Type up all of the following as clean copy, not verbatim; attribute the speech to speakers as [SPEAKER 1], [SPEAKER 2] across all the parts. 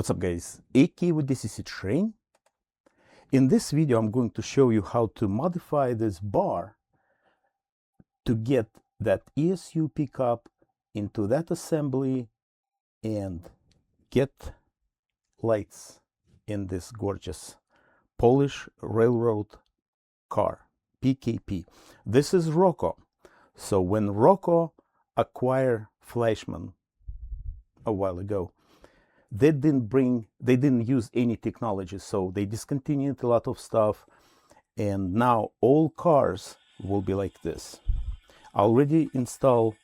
[SPEAKER 1] What's up guys, AK with DCC Train. In this video I'm going to show you how to modify this bar to get that ESU pickup into that assembly and get lights in this gorgeous Polish railroad car, PKP. This is Roco. So when Roco acquired Fleischmann a while ago, they didn't use any technology, so they discontinued a lot of stuff, and now all cars will be like this. I already installed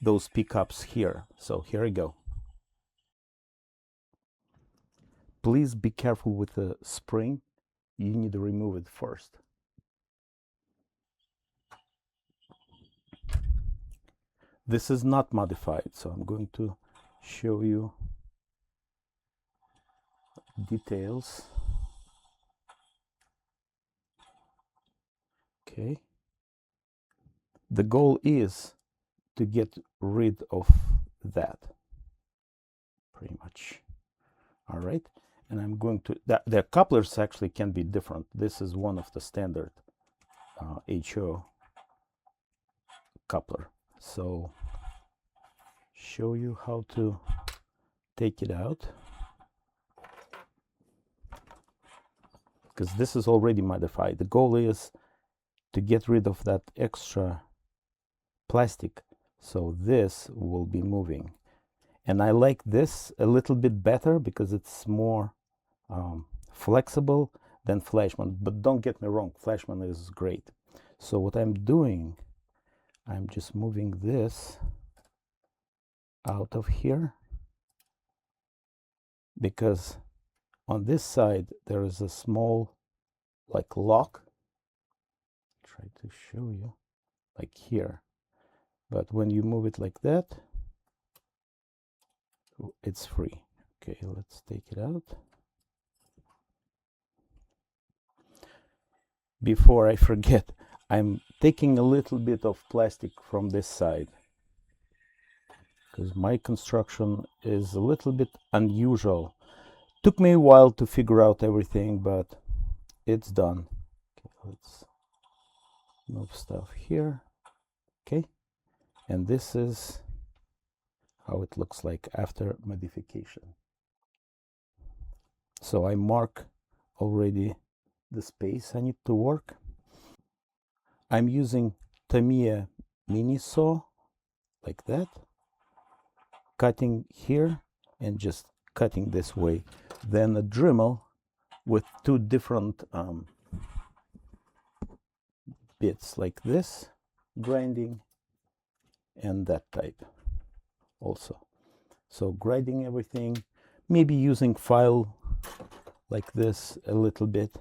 [SPEAKER 1] those pickups here, so here I go. Please be careful with the spring, you need to remove it first. This is not modified, so I'm going to show you details. Okay, the goal is to get rid of that pretty much. All right, and I'm going to the couplers actually can be different. This is one of the standard HO coupler, so show you how to take it out, because this is already modified. The goal is to get rid of that extra plastic, so this will be moving. And I like this a little bit better because it's more flexible than Fleischmann. But don't get me wrong, Fleischmann is great. So what I'm doing, I'm just moving this out of here, because on this side there is a small like lock. Try to show you like here, but when you move it like that, it's free. Okay, let's take it out. Before I forget, I'm taking a little bit of plastic from this side because my construction is a little bit unusual. Took me a while to figure out everything, but it's done. Okay, let's move stuff here. Okay, and this is how it looks like after modification. So I mark already the space I need to work. I'm using Tamiya mini saw like that, cutting here and just cutting this way, then a Dremel with two different bits like this, grinding, and that type also. So grinding everything, maybe using file like this a little bit,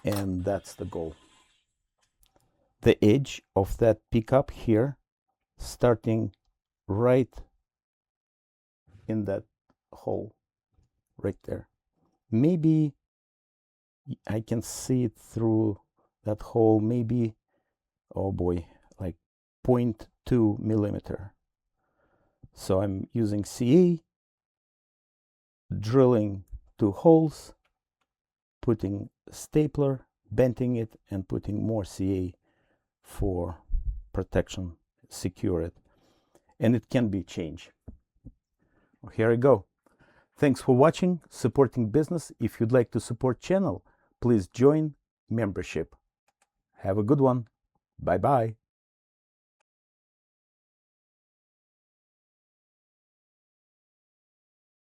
[SPEAKER 1] and that's the goal. The edge of that pickup here, starting right in that hole right there. Maybe I can see it through that hole, maybe, oh boy, like 0.2 millimeter. So I'm using CA, drilling 2 holes, putting stapler, bending it, and putting more CA for protection, secure it, and it can be changed. Here I go. Thanks for watching, supporting business. If you'd like to support channel, please join membership. Have a good one. Bye bye.